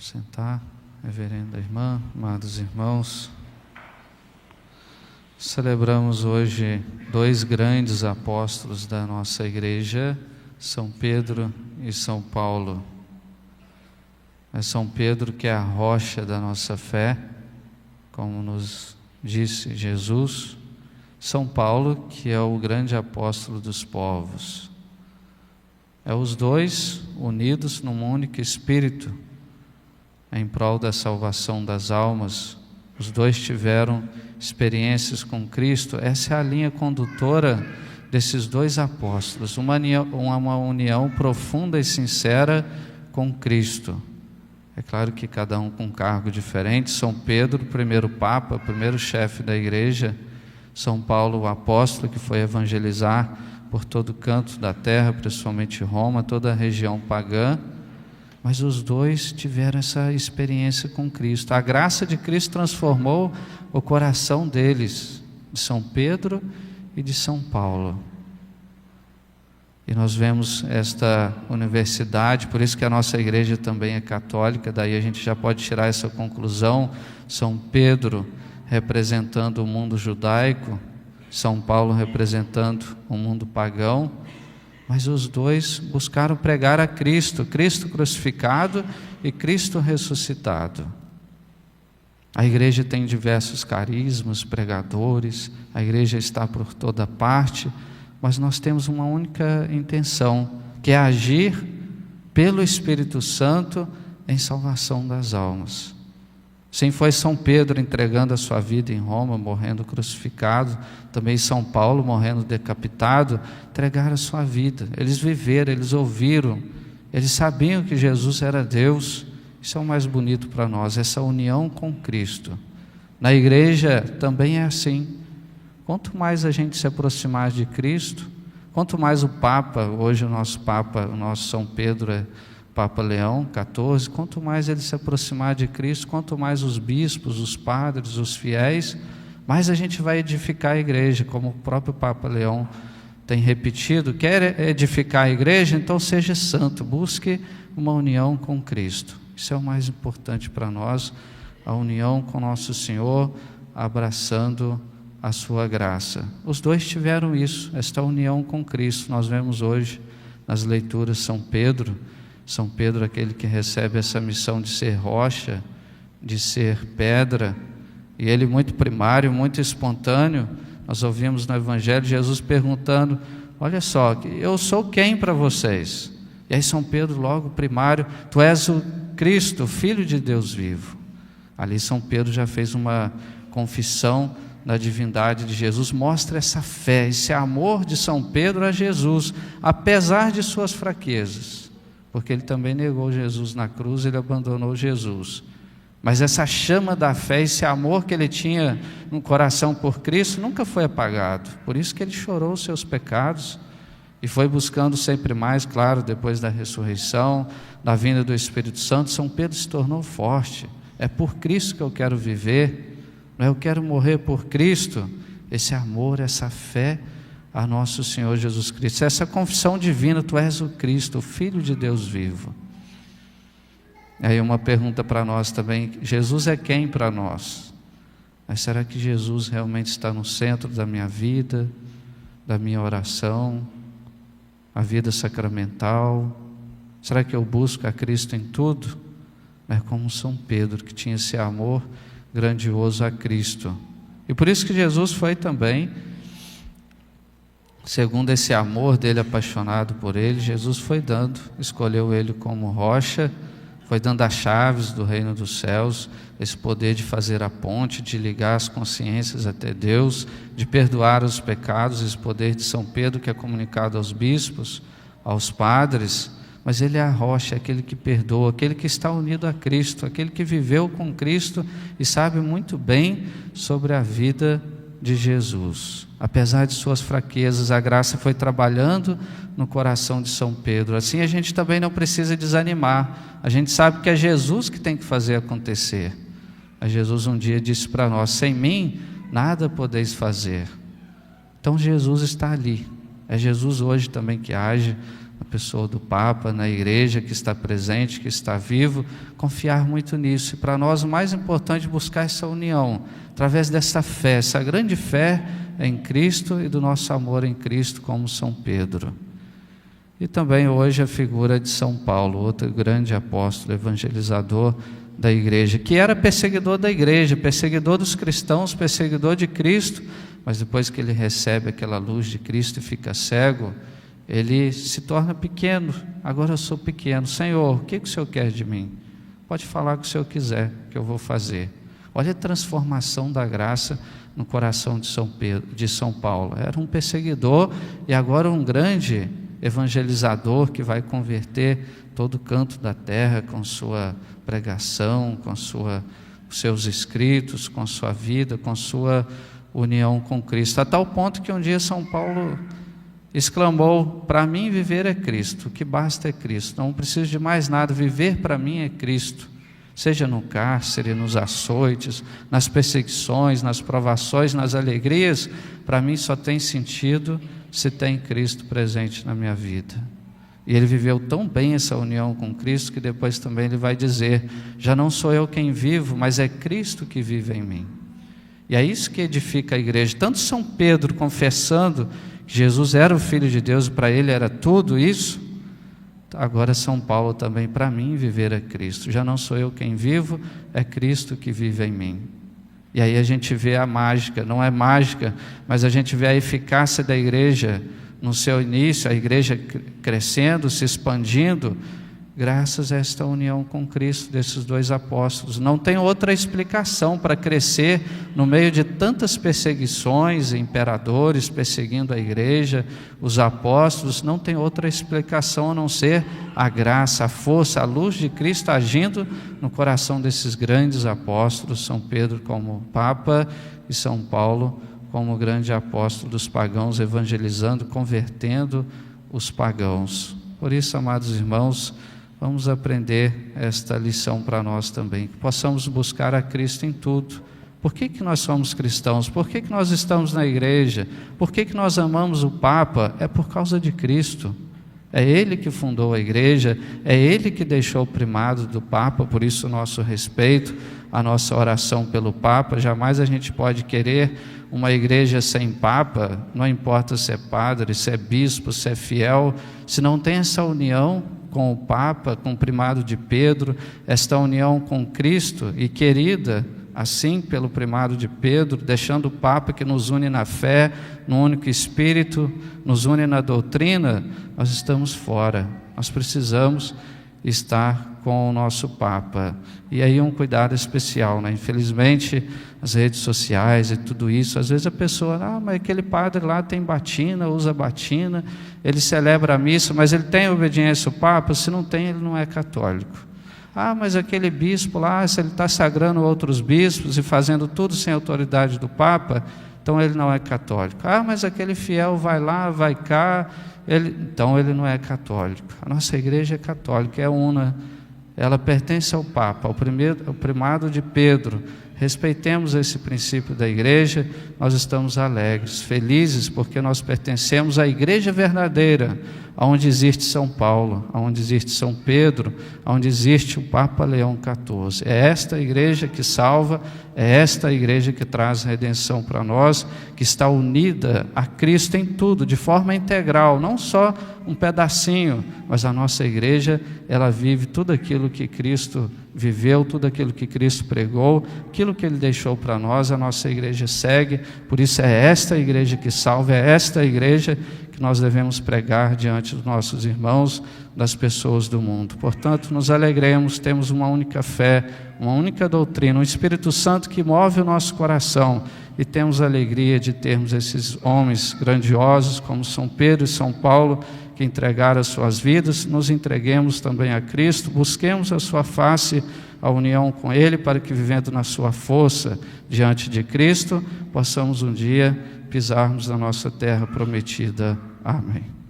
Sentar, reverenda irmã, amados irmãos. Celebramos hoje dois grandes apóstolos da nossa igreja, São Pedro e São Paulo. É São Pedro que é a rocha da nossa fé, como nos disse Jesus. São Paulo, que é o grande apóstolo dos povos. É os dois unidos num único espírito, em prol da salvação das almas. Os dois tiveram experiências com Cristo. Essa é a linha condutora desses dois apóstolos, uma união profunda e sincera com Cristo. É claro que cada um com um cargo diferente. São Pedro, primeiro Papa, primeiro chefe da igreja. São Paulo, o apóstolo que foi evangelizar por todo canto da terra, principalmente Roma, toda a região pagã. Mas os dois tiveram essa experiência com Cristo. A graça de Cristo transformou o coração deles, de São Pedro e de São Paulo. E nós vemos esta universidade, por isso que a nossa igreja também é católica, daí a gente já pode tirar essa conclusão. São Pedro representando o mundo judaico, São Paulo representando o mundo pagão. Mas os dois buscaram pregar a Cristo, Cristo crucificado e Cristo ressuscitado. A igreja tem diversos carismas, pregadores, a igreja está por toda parte, mas nós temos uma única intenção, que é agir pelo Espírito Santo em salvação das almas. Sim, foi São Pedro entregando a sua vida em Roma, morrendo crucificado. Também São Paulo morrendo decapitado, entregaram a sua vida. Eles viveram, eles ouviram, eles sabiam que Jesus era Deus. Isso é o mais bonito para nós, essa união com Cristo. Na igreja também é assim. Quanto mais a gente se aproximar de Cristo, quanto mais o Papa, hoje o nosso Papa, o nosso São Pedro é Papa Leão XIV, quanto mais ele se aproximar de Cristo, quanto mais os bispos, os padres, os fiéis, mais a gente vai edificar a igreja, como o próprio Papa Leão tem repetido. Quer edificar a igreja? Então seja santo, busque uma união com Cristo. Isso é o mais importante para nós, a união com nosso Senhor, abraçando a sua graça. Os dois tiveram isso, esta união com Cristo. Nós vemos hoje nas leituras São Pedro, aquele que recebe essa missão de ser rocha, de ser pedra, e ele muito primário, muito espontâneo. Nós ouvimos no Evangelho Jesus perguntando: olha só, eu sou quem para vocês? E aí São Pedro logo primário: tu és o Cristo, o Filho de Deus vivo. Ali São Pedro já fez uma confissão da divindade de Jesus. Mostra essa fé, esse amor de São Pedro a Jesus, apesar de suas fraquezas, porque ele também negou Jesus na cruz, ele abandonou Jesus. Mas essa chama da fé, esse amor que ele tinha no coração por Cristo, nunca foi apagado. Por isso que ele chorou os seus pecados e foi buscando sempre mais. Claro, depois da ressurreição, da vinda do Espírito Santo, São Pedro se tornou forte. É por Cristo que eu quero viver, eu quero morrer por Cristo. Esse amor, essa fé a nosso Senhor Jesus Cristo, essa confissão divina: tu és o Cristo, o Filho de Deus vivo. Aí uma pergunta para nós também: Jesus é quem para nós? Mas será que Jesus realmente está no centro da minha vida, da minha oração, a vida sacramental? Será que eu busco a Cristo em tudo? É como São Pedro, que tinha esse amor grandioso a Cristo. E por isso que Jesus foi também, segundo esse amor dele apaixonado por ele, Jesus foi dando, escolheu ele como rocha, foi dando as chaves do reino dos céus, esse poder de fazer a ponte, de ligar as consciências até Deus, de perdoar os pecados, esse poder de São Pedro que é comunicado aos bispos, aos padres. Mas ele é a rocha, aquele que perdoa, aquele que está unido a Cristo, aquele que viveu com Cristo e sabe muito bem sobre a vida de Jesus. Apesar de suas fraquezas, a graça foi trabalhando no coração de São Pedro. Assim a gente também não precisa desanimar. A gente sabe que é Jesus que tem que fazer acontecer. Mas Jesus um dia disse para nós: sem mim nada podeis fazer. Então Jesus está ali. É Jesus hoje também que age na pessoa do Papa, na igreja que está presente, que está vivo, confiar muito nisso. E para nós o mais importante é buscar essa união, através dessa fé, essa grande fé em Cristo e do nosso amor em Cristo, como São Pedro. E também hoje a figura de São Paulo, outro grande apóstolo, evangelizador da igreja, que era perseguidor da igreja, perseguidor dos cristãos, perseguidor de Cristo, mas depois que ele recebe aquela luz de Cristo e fica cego, ele se torna pequeno. Agora eu sou pequeno. Senhor, o que o Senhor quer de mim? Pode falar o que o Senhor quiser, que eu vou fazer. Olha a transformação da graça no coração de São Paulo. Era um perseguidor e agora um grande evangelizador que vai converter todo o canto da terra com sua pregação, com seus escritos, com sua vida, com sua união com Cristo. A tal ponto que um dia São Paulo exclamou: para mim viver é Cristo, o que basta é Cristo, não preciso de mais nada, viver para mim é Cristo. Seja no cárcere, nos açoites, nas perseguições, nas provações, nas alegrias, para mim só tem sentido se tem Cristo presente na minha vida. E ele viveu tão bem essa união com Cristo que depois também ele vai dizer: já não sou eu quem vivo, mas é Cristo que vive em mim. E é isso que edifica a igreja. Tanto São Pedro confessando que Jesus era o Filho de Deus, para ele era tudo isso, agora São Paulo também: para mim viver é Cristo, já não sou eu quem vivo, é Cristo que vive em mim. E aí a gente vê a mágica, não é mágica, mas a gente vê a eficácia da igreja no seu início, a igreja crescendo, se expandindo, graças a esta união com Cristo desses dois apóstolos. Não tem outra explicação para crescer no meio de tantas perseguições, imperadores perseguindo a igreja, os apóstolos. Não tem outra explicação a não ser a graça, a força, a luz de Cristo agindo no coração desses grandes apóstolos, São Pedro como Papa e São Paulo como grande apóstolo dos pagãos, evangelizando, convertendo os pagãos. Por isso, amados irmãos, vamos aprender esta lição para nós também, que possamos buscar a Cristo em tudo. Por que nós somos cristãos? Por que nós estamos na igreja? Por que nós amamos o Papa? É por causa de Cristo. É Ele que fundou a igreja, é Ele que deixou o primado do Papa, por isso o nosso respeito, a nossa oração pelo Papa. Jamais a gente pode querer uma igreja sem Papa, não importa se é padre, se é bispo, se é fiel, se não tem essa união com o Papa, com o primado de Pedro, esta união com Cristo, e querida assim pelo primado de Pedro, deixando o Papa que nos une na fé, no único Espírito, nos une na doutrina, nós estamos fora. Nós precisamos estar com o nosso Papa. E aí um cuidado especial, né? Infelizmente, as redes sociais e tudo isso, às vezes a pessoa: mas aquele padre lá tem batina, usa batina, ele celebra a missa, mas ele tem obediência ao Papa? Se não tem, ele não é católico. Mas aquele bispo lá, se ele está sagrando outros bispos e fazendo tudo sem autoridade do Papa, então ele não é católico. Mas aquele fiel vai lá, vai cá, então ele não é católico. A nossa igreja é católica, é una, ela pertence ao Papa, ao primado de Pedro. Respeitemos esse princípio da igreja. Nós estamos alegres, felizes, porque nós pertencemos à igreja verdadeira, onde existe São Paulo, onde existe São Pedro, onde existe o Papa Leão XIV. É esta igreja que salva, é esta igreja que traz redenção para nós, que está unida a Cristo em tudo, de forma integral, não só um pedacinho, mas a nossa igreja, ela vive tudo aquilo que Cristo viveu, tudo aquilo que Cristo pregou, aquilo que Ele deixou para nós, a nossa igreja segue. Por isso é esta igreja que salva, é esta igreja que nós devemos pregar diante dos nossos irmãos, das pessoas do mundo. Portanto, nos alegremos, temos uma única fé, uma única doutrina, um Espírito Santo que move o nosso coração, e temos a alegria de termos esses homens grandiosos como São Pedro e São Paulo, que entregaram as suas vidas. Nos entreguemos também a Cristo, busquemos a sua face, a união com Ele, para que, vivendo na sua força diante de Cristo, possamos um dia pisarmos na nossa terra prometida. Amém.